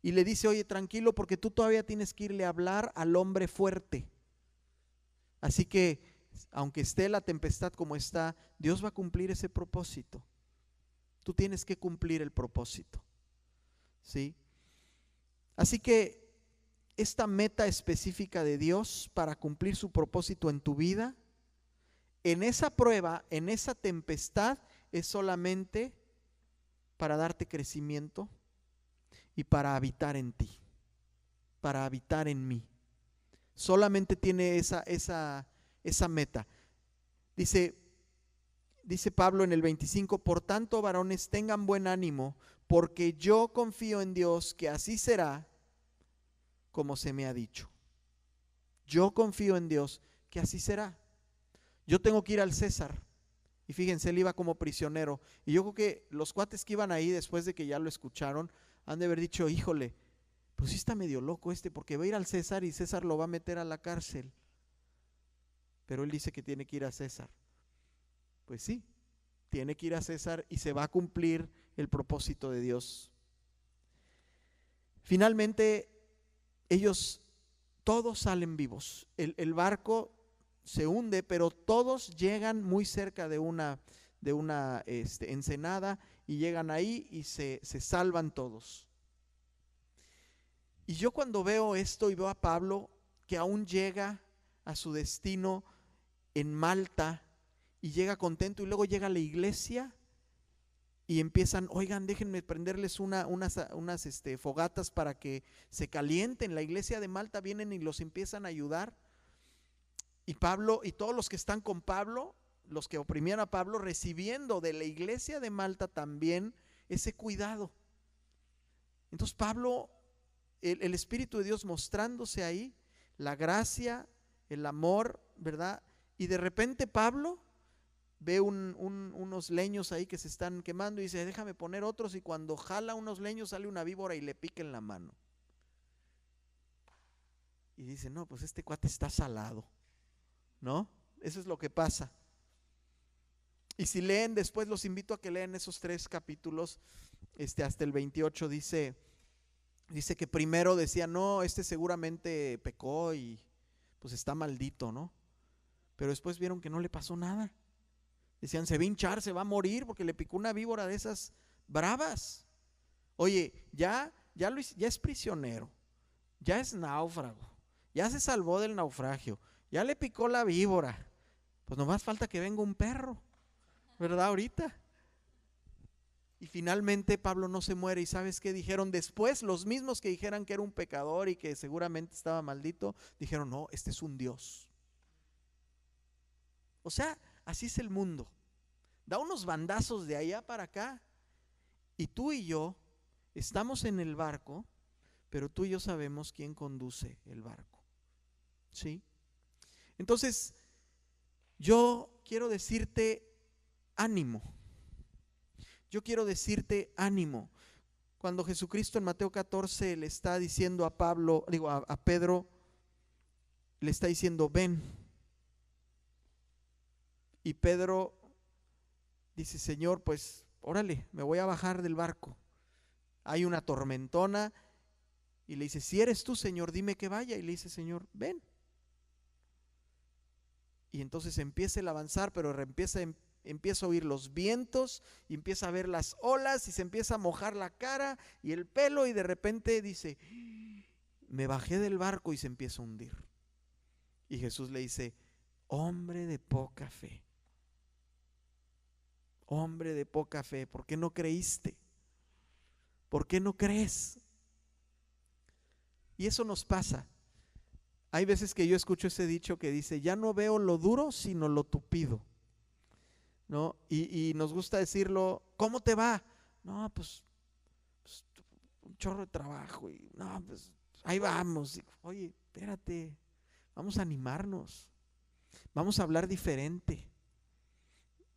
y le dice, oye, tranquilo, porque tú todavía tienes que irle a hablar al hombre fuerte. Así que, aunque esté la tempestad como está, Dios va a cumplir ese propósito. Tú tienes que cumplir el propósito, ¿sí? Así que esta meta específica de Dios para cumplir su propósito en tu vida, en esa prueba, en esa tempestad, es solamente para darte crecimiento y para habitar en ti, para habitar en mí. Solamente tiene esa meta. Dice Pablo en el 25, por tanto, varones, tengan buen ánimo, porque yo confío en Dios que así será como se me ha dicho. Yo confío en Dios que así será. Yo tengo que ir al César. Y fíjense, él iba como prisionero. Y yo creo que los cuates que iban ahí después de que ya lo escucharon, han de haber dicho, híjole, pues sí está medio loco porque va a ir al César y César lo va a meter a la cárcel. Pero él dice que tiene que ir a César. Pues sí, tiene que ir a César y se va a cumplir el propósito de Dios. Finalmente, ellos todos salen vivos. El barco se hunde, pero todos llegan muy cerca de una ensenada y llegan ahí y se salvan todos. Y yo cuando veo esto y veo a Pablo que aún llega a su destino en Malta y llega contento, y luego llega a la iglesia y empiezan, oigan, déjenme prenderles unas fogatas para que se calienten. La iglesia de Malta vienen y los empiezan a ayudar. Y Pablo y todos los que están con Pablo, los que oprimían a Pablo, recibiendo de la iglesia de Malta también ese cuidado. Entonces Pablo, el Espíritu de Dios mostrándose ahí, la gracia, el amor, ¿verdad? Y de repente Pablo ve unos leños ahí que se están quemando y dice, déjame poner otros, y cuando jala unos leños sale una víbora y le pica en la mano. Y dice, no, pues este cuate está salado, ¿no? Eso es lo que pasa. Y si leen después, los invito a que lean esos 3 capítulos, hasta el 28, dice que primero decía, no, seguramente pecó y pues está maldito, ¿no? Pero después vieron que no le pasó nada. Decían, se va a hinchar, se va a morir porque le picó una víbora de esas bravas. Oye, ya es prisionero, ya es náufrago, ya se salvó del naufragio, ya le picó la víbora. Pues nomás falta que venga un perro, ¿verdad? Ahorita. Y finalmente Pablo no se muere. ¿Y sabes qué dijeron después? Los mismos que dijeran que era un pecador y que seguramente estaba maldito, dijeron, no, este es un Dios. O sea, así es el mundo. Da unos bandazos de allá para acá. Y tú y yo estamos en el barco, pero tú y yo sabemos quién conduce el barco. ¿Sí? Entonces, yo quiero decirte ánimo. Yo quiero decirte ánimo. Cuando Jesucristo en Mateo 14 le está diciendo a Pedro, le está diciendo, ven. Y Pedro dice, Señor, pues órale, me voy a bajar del barco. Hay una tormentona. Y le dice, si eres tú, Señor, dime que vaya. Y le dice, Señor, ven. Y entonces empieza el avanzar, pero empieza a oír los vientos y empieza a ver las olas y se empieza a mojar la cara y el pelo, y de repente dice, me bajé del barco, y se empieza a hundir. Y Jesús le dice, hombre de poca fe. Hombre de poca fe, ¿por qué no creíste? ¿Por qué no crees? Y eso nos pasa. Hay veces que yo escucho ese dicho que dice, ya no veo lo duro, sino lo tupido, ¿no? Y nos gusta decirlo, ¿cómo te va? No, pues un chorro de trabajo, y no, pues ahí vamos. Oye, espérate, vamos a animarnos, vamos a hablar diferente.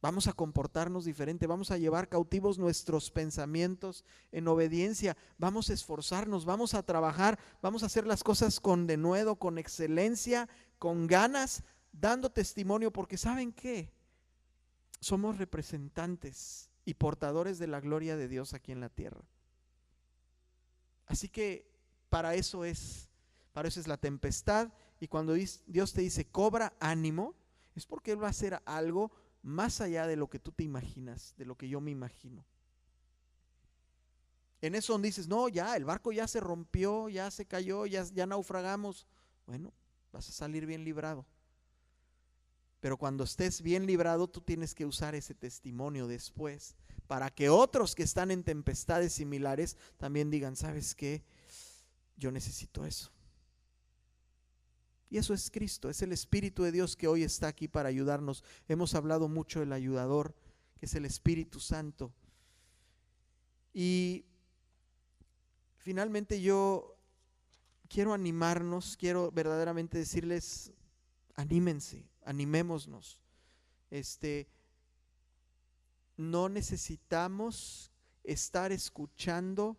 Vamos a comportarnos diferente, vamos a llevar cautivos nuestros pensamientos en obediencia, vamos a esforzarnos, vamos a trabajar, vamos a hacer las cosas con denuedo, con excelencia, con ganas, dando testimonio, porque ¿saben qué? Somos representantes y portadores de la gloria de Dios aquí en la tierra. Así que para eso es la tempestad, y cuando Dios te dice cobra ánimo, es porque Él va a hacer algo más allá de lo que tú te imaginas, de lo que yo me imagino. En eso donde dices, no, ya el barco ya se rompió, ya se cayó, ya naufragamos. Bueno, vas a salir bien librado. Pero cuando estés bien librado, tú tienes que usar ese testimonio después para que otros que están en tempestades similares también digan, ¿sabes qué? Yo necesito eso. Y eso es Cristo, es el Espíritu de Dios que hoy está aquí para ayudarnos. Hemos hablado mucho del ayudador, que es el Espíritu Santo. Y finalmente yo quiero animarnos, quiero verdaderamente decirles, anímense, animémonos. No necesitamos estar escuchando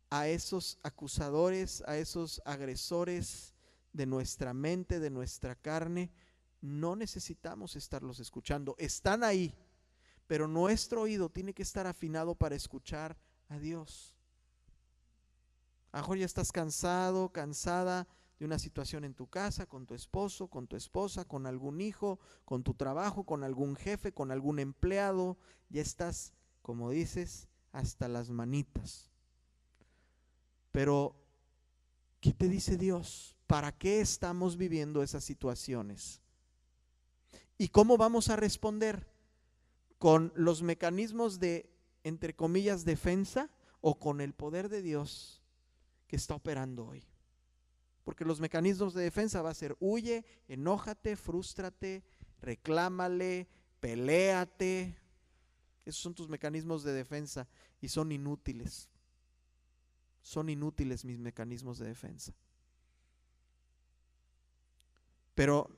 a esos acusadores, a esos agresores de nuestra mente, de nuestra carne. No necesitamos estarlos escuchando. Están ahí, pero nuestro oído tiene que estar afinado para escuchar a Dios. A lo mejor ya estás cansado, cansada de una situación en tu casa, con tu esposo, con tu esposa, con algún hijo, con tu trabajo, con algún jefe, con algún empleado. Ya estás, como dices, hasta las manitas. Pero, ¿qué te dice Dios? ¿Para qué estamos viviendo esas situaciones? ¿Y cómo vamos a responder? ¿Con los mecanismos de, entre comillas, defensa, o con el poder de Dios que está operando hoy? Porque los mecanismos de defensa va a ser: huye, enójate, frústrate, reclámale, peléate. Esos son tus mecanismos de defensa y son inútiles. Son inútiles mis mecanismos de defensa. Pero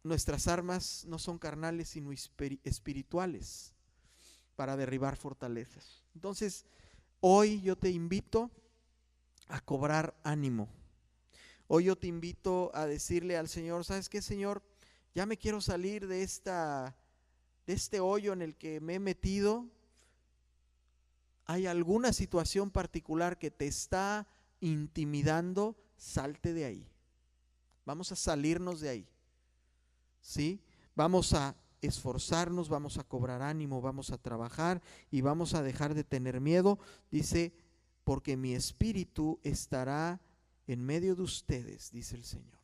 nuestras armas no son carnales, sino espirituales, para derribar fortalezas. Entonces, hoy yo te invito a cobrar ánimo. Hoy yo te invito a decirle al Señor: ¿sabes qué, Señor? Ya me quiero salir de este hoyo en el que me he metido. ¿Hay alguna situación particular que te está intimidando? Salte de ahí. Vamos a salirnos de ahí, ¿sí? Vamos a esforzarnos, vamos a cobrar ánimo, vamos a trabajar y vamos a dejar de tener miedo. Dice: porque mi espíritu estará en medio de ustedes, dice el Señor.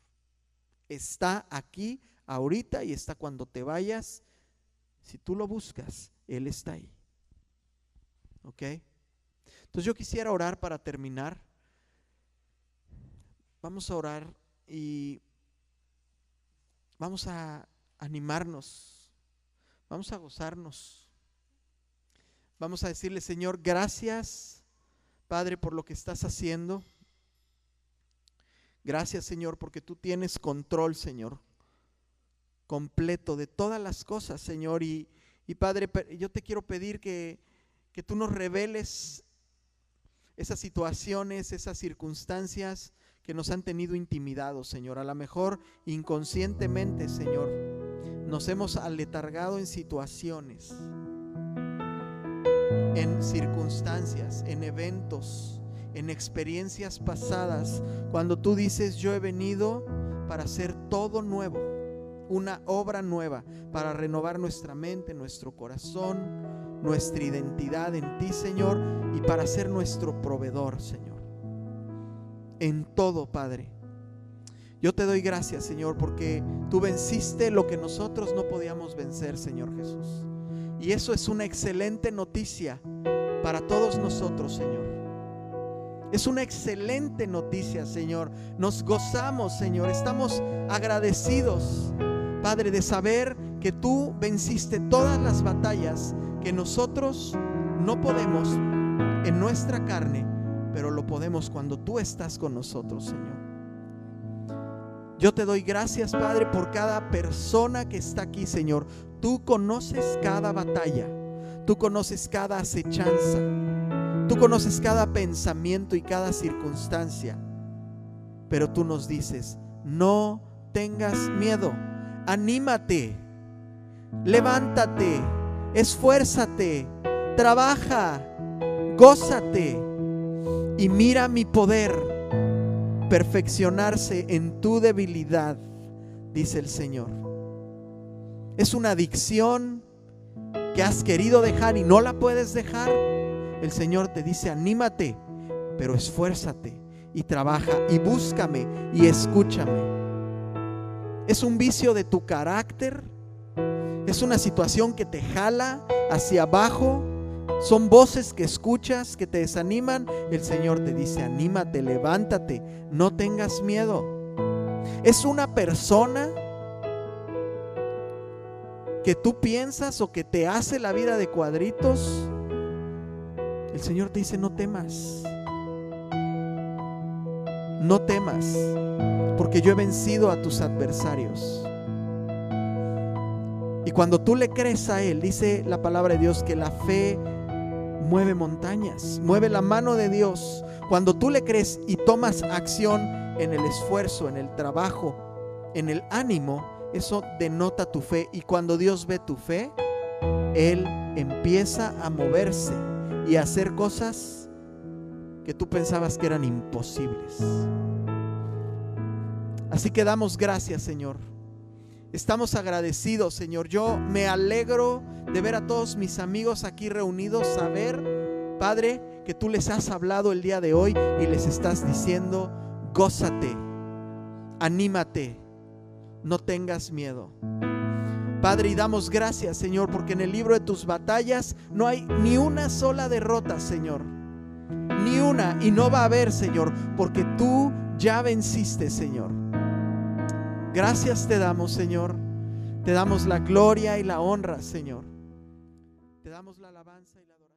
Está aquí ahorita y está cuando te vayas. Si tú lo buscas, Él está ahí. ¿Ok? Entonces yo quisiera orar para terminar. Vamos a orar y vamos a animarnos, vamos a gozarnos, vamos a decirle: Señor, gracias, Padre, por lo que estás haciendo. Gracias, Señor, porque tú tienes control, Señor, completo de todas las cosas, Señor. Y Padre, yo te quiero pedir que tú nos reveles esas situaciones, esas circunstancias que nos han tenido intimidados, Señor. A lo mejor inconscientemente, Señor, nos hemos aletargado en situaciones, en circunstancias, en eventos, en experiencias pasadas, cuando tú dices: yo he venido para hacer todo nuevo, una obra nueva, para renovar nuestra mente, nuestro corazón, nuestra identidad en ti, Señor, y para ser nuestro proveedor, Señor. En todo, Padre, yo te doy gracias, Señor, porque tú venciste lo que nosotros no podíamos vencer, Señor Jesús. Y eso es una excelente noticia para todos nosotros, Señor. Es una excelente noticia, Señor. Nos gozamos, Señor. Estamos agradecidos, Padre, de saber que tú venciste todas las batallas que nosotros no podemos en nuestra carne, pero lo podemos cuando tú estás con nosotros, Señor. Yo te doy gracias, Padre, por cada persona que está aquí, Señor. Tú conoces cada batalla, tú conoces cada acechanza, tú conoces cada pensamiento y cada circunstancia. Pero tú nos dices: no tengas miedo, anímate, levántate, esfuérzate, trabaja, gózate y mira mi poder perfeccionarse en tu debilidad, dice el Señor. Es una adicción que has querido dejar y no la puedes dejar. El Señor te dice: anímate, pero esfuérzate y trabaja y búscame y escúchame. Es un vicio de tu carácter, es una situación que te jala hacia abajo, son voces que escuchas que te desaniman. El Señor te dice: anímate, levántate, no tengas miedo. ¿Es una persona que tú piensas o que te hace la vida de cuadritos? El Señor te dice: no temas. No temas, porque yo he vencido a tus adversarios. Y cuando tú le crees a Él, dice la palabra de Dios que la fe mueve montañas, mueve la mano de Dios. Cuando tú le crees y tomas acción en el esfuerzo, en el trabajo, en el ánimo, eso denota tu fe. Y cuando Dios ve tu fe, Él empieza a moverse y a hacer cosas que tú pensabas que eran imposibles. Así que damos gracias, Señor. Estamos agradecidos, Señor. Yo me alegro de ver a todos mis amigos aquí reunidos, saber, Padre, que tú les has hablado el día de hoy y les estás diciendo: gózate, anímate, no tengas miedo. Padre, y damos gracias, Señor, porque en el libro de tus batallas no hay ni una sola derrota, Señor. Ni una, y no va a haber, Señor, porque tú ya venciste, Señor. Gracias te damos, Señor. Te damos la gloria y la honra, Señor. Te damos la alabanza y la adoración.